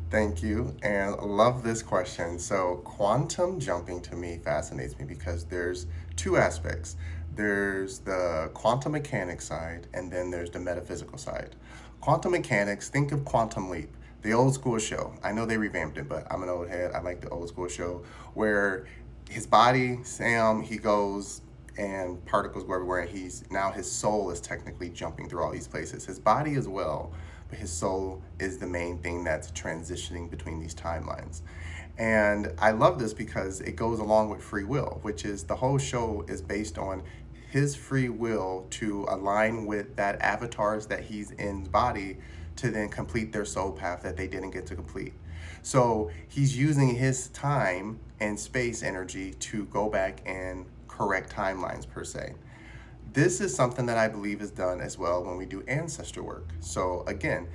Thank you, and love this question. So, quantum jumping to me fascinates me because there's two aspects. There's the quantum mechanics side, and then there's the metaphysical side. Quantum mechanics, think of Quantum Leap, the old school show. I know they revamped it, but I'm an old head. I like the old school show where his body, Sam, he goes and particles go everywhere, and he's now his soul is technically jumping through all these places. His body as well, but his soul is the main thing that's transitioning between these timelines. And I love this because it goes along with free will, which is the whole show is based on his free will to align with that avatars that he's in's body to then complete their soul path that they didn't get to complete. So he's using his time and space energy to go back and correct timelines per se. This is something that I believe is done as well when we do ancestor work. So again,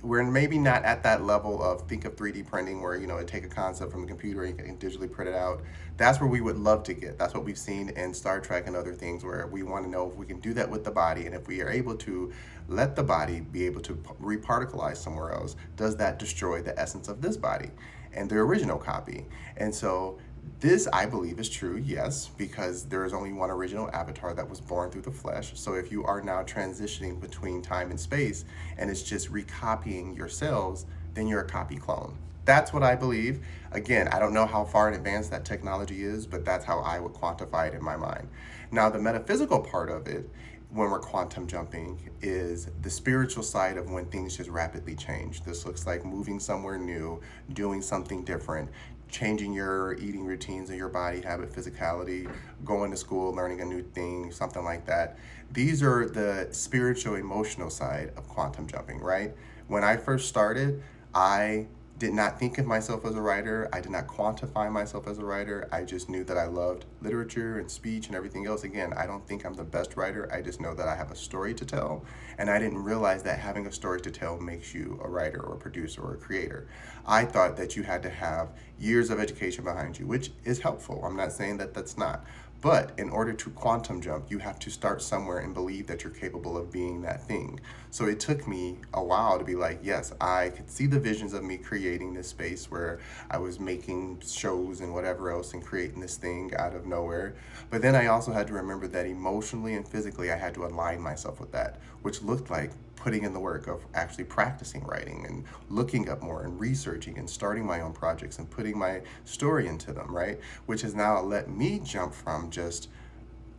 we're maybe not at that level of think of 3D printing where it take a concept from the computer and you can digitally print it out. That's where we would love to get. That's what we've seen in Star Trek and other things where we want to know if we can do that with the body, and if we are able to let the body be able to reparticleize somewhere else, does that destroy the essence of this body and the original copy? And so this, I believe, is true, yes, because there is only one original avatar that was born through the flesh. So if you are now transitioning between time and space and it's just recopying your cells, then you're a copy clone. That's what I believe. Again, I don't know how far in advance that technology is, but that's how I would quantify it in my mind. Now, the metaphysical part of it, when we're quantum jumping, is the spiritual side of when things just rapidly change. This looks like moving somewhere new, doing something different, changing your eating routines and your body habit, physicality, going to school, learning a new thing, something like that. These are the spiritual, emotional side of quantum jumping, right? When I first started, I did not think of myself as a writer. I did not quantify myself as a writer. I just knew that I loved literature and speech and everything else. Again, I don't think I'm the best writer. I just know that I have a story to tell. And I didn't realize that having a story to tell makes you a writer or a producer or a creator. I thought that you had to have years of education behind you, which is helpful. I'm not saying that that's not. But in order to quantum jump, you have to start somewhere and believe that you're capable of being that thing. So it took me a while to be like, yes, I could see the visions of me creating this space where I was making shows and whatever else and creating this thing out of nowhere. But then I also had to remember that emotionally and physically, I had to align myself with that, which looked like putting in the work of actually practicing writing and looking up more and researching and starting my own projects and putting my story into them, right? Which has now let me jump from just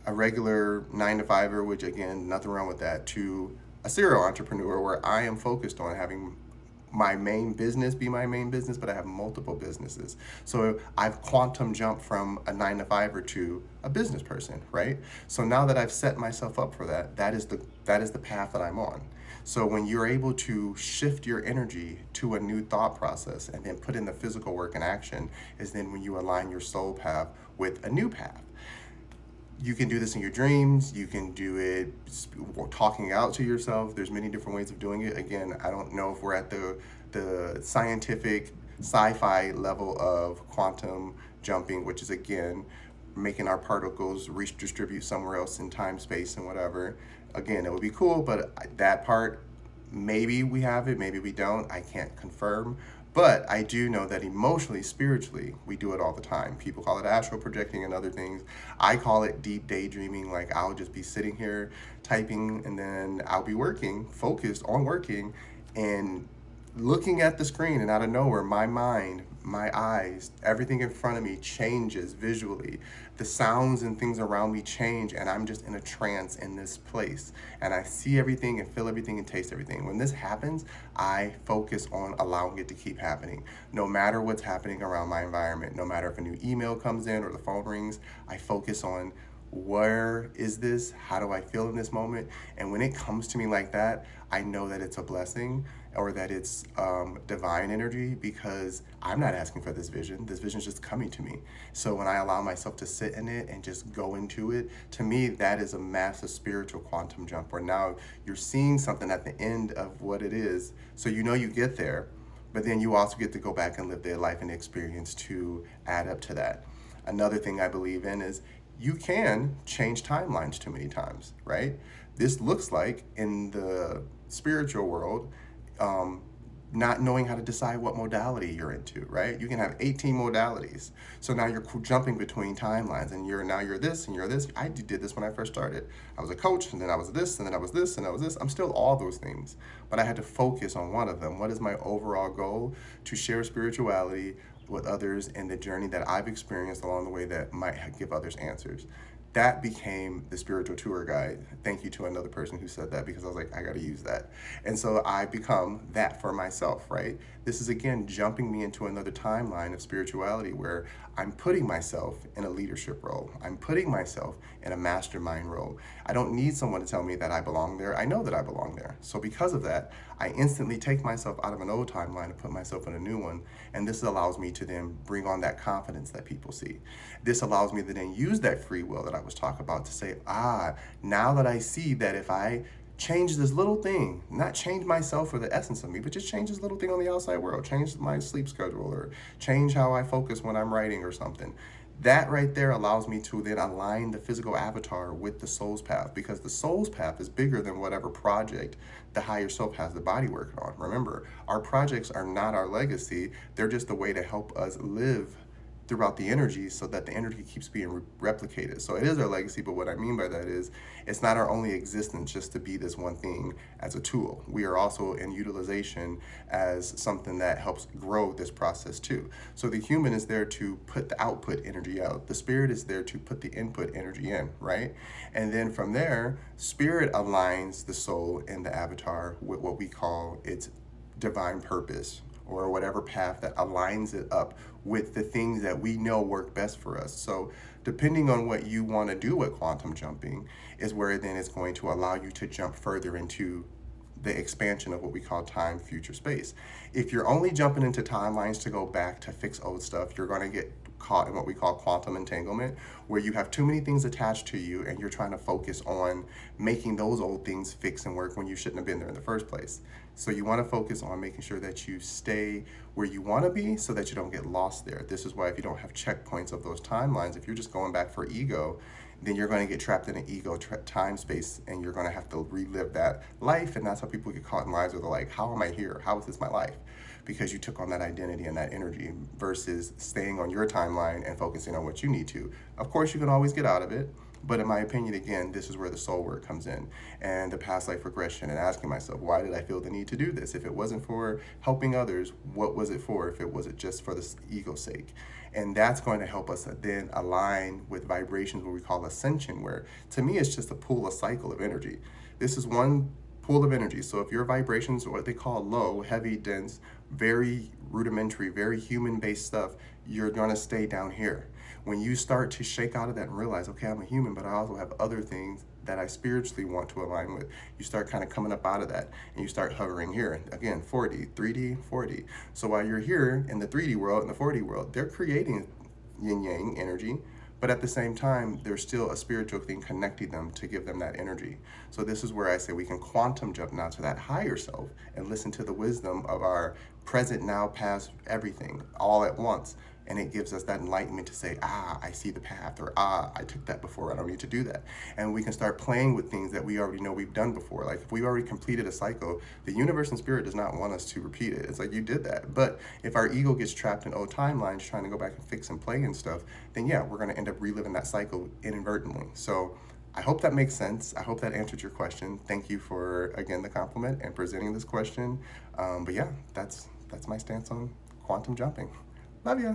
a regular 9 to 5er, which again, nothing wrong with that, to a serial entrepreneur where I am focused on having my main business be my main business, but I have multiple businesses. So I've quantum jumped from a 9 to 5er to a business person, right? So now that I've set myself up for that, that is the path that I'm on. So when you're able to shift your energy to a new thought process and then put in the physical work and action, is then when you align your soul path with a new path. You can do this in your dreams. You can do it talking out to yourself. There's many different ways of doing it. Again, I don't know if we're at the scientific sci-fi level of quantum jumping, which is again making our particles redistribute somewhere else in time, space, and whatever. Again, it would be cool, but that part, maybe we have it, maybe we don't. I can't confirm. But I do know that emotionally, spiritually, we do it all the time. People call it astral projecting and other things. I call it deep daydreaming. Like I'll just be sitting here typing and then I'll be working, focused on working, and looking at the screen, and out of nowhere, my mind, my eyes, everything in front of me changes visually. The sounds and things around me change, and I'm just in a trance in this place. And I see everything and feel everything and taste everything. When this happens, I focus on allowing it to keep happening. No matter what's happening around my environment, no matter if a new email comes in or the phone rings, I focus on where is this? How do I feel in this moment? And when it comes to me like that, I know that it's a blessing or that it's divine energy because I'm not asking for this vision. This vision is just coming to me. So when I allow myself to sit in it and just go into it, to me, that is a massive spiritual quantum jump where now you're seeing something at the end of what it is. So you know you get there, but then you also get to go back and live their life and experience to add up to that. Another thing I believe in is you can change timelines too many times, right? This looks like in the spiritual world, um, not knowing how to decide what modality you're into, right? You can have 18 modalities. So now you're jumping between timelines, and you're this and you're this. I did this when I first started. I was a coach, and then I was this, and then I was this, and I was this. I'm still all those things, but I had to focus on one of them. What is my overall goal? To share spirituality with others and the journey that I've experienced along the way that might give others answers. That became the spiritual tour guide. Thank you to another person who said that, because I was like, I got to use that. And so I become that for myself, right? This is again jumping me into another timeline of spirituality where I'm putting myself in a leadership role. I'm putting myself in a mastermind role. I don't need someone to tell me that I belong there. I know that I belong there. So because of that, I instantly take myself out of an old timeline and put myself in a new one. And this allows me to then bring on that confidence that people see. This allows me to then use that free will that I was talking about to say, now that I see that if I change this little thing, not change myself or the essence of me, but just change this little thing on the outside world, change my sleep schedule or change how I focus when I'm writing or something. That right there allows me to then align the physical avatar with the soul's path, because the soul's path is bigger than whatever project the higher self has the body working on. Remember, our projects are not our legacy. They're just a way to help us live throughout the energy so that the energy keeps being replicated. So it is our legacy, but what I mean by that is it's not our only existence just to be this one thing as a tool. We are also in utilization as something that helps grow this process too. So the human is there to put the output energy out. The spirit is there to put the input energy in, right? And then from there, spirit aligns the soul and the avatar with what we call its divine purpose, or whatever path that aligns it up with the things that we know work best for us. So depending on what you want to do with quantum jumping is where then it's going to allow you to jump further into the expansion of what we call time, future, space. If you're only jumping into timelines to go back to fix old stuff, you're going to get caught in what we call quantum entanglement, where you have too many things attached to you and you're trying to focus on making those old things fix and work when you shouldn't have been there in the first place. So you want to focus on making sure that you stay where you want to be so that you don't get lost there. This is why if you don't have checkpoints of those timelines, if you're just going back for ego, then you're going to get trapped in an ego time space, and you're going to have to relive that life. And that's how people get caught in lives where they're like, how am I here? How is this my life? Because you took on that identity and that energy versus staying on your timeline and focusing on what you need to. Of course, you can always get out of it. But in my opinion, again, this is where the soul work comes in, and the past life regression, and asking myself, why did I feel the need to do this? If it wasn't for helping others, what was it for? If it wasn't just for the ego's sake? And that's going to help us then align with vibrations, what we call ascension, where to me it's just a pool, a cycle of energy. This is one pool of energy. So if your vibrations are what they call low, heavy, dense, very rudimentary, very human-based stuff, you're going to stay down here. When you start to shake out of that and realize, okay, I'm a human, but I also have other things that I spiritually want to align with, you start kind of coming up out of that and you start hovering here. Again, 4D, 3D, 4D. So while you're here in the 3D world and the 4D world, they're creating yin yang energy, but at the same time, there's still a spiritual thing connecting them to give them that energy. So this is where I say we can quantum jump now to that higher self and listen to the wisdom of our present, now, past, everything all at once. And it gives us that enlightenment to say, I see the path, or I took that before, I don't need to do that. And we can start playing with things that we already know we've done before. Like if we've already completed a cycle, the universe and spirit does not want us to repeat it. It's like, you did that. But if our ego gets trapped in old timelines trying to go back and fix and play and stuff, then yeah, we're gonna end up reliving that cycle inadvertently. So I hope that makes sense. I hope that answered your question. Thank you for, again, the compliment and presenting this question. But yeah, that's my stance on quantum jumping. Love ya.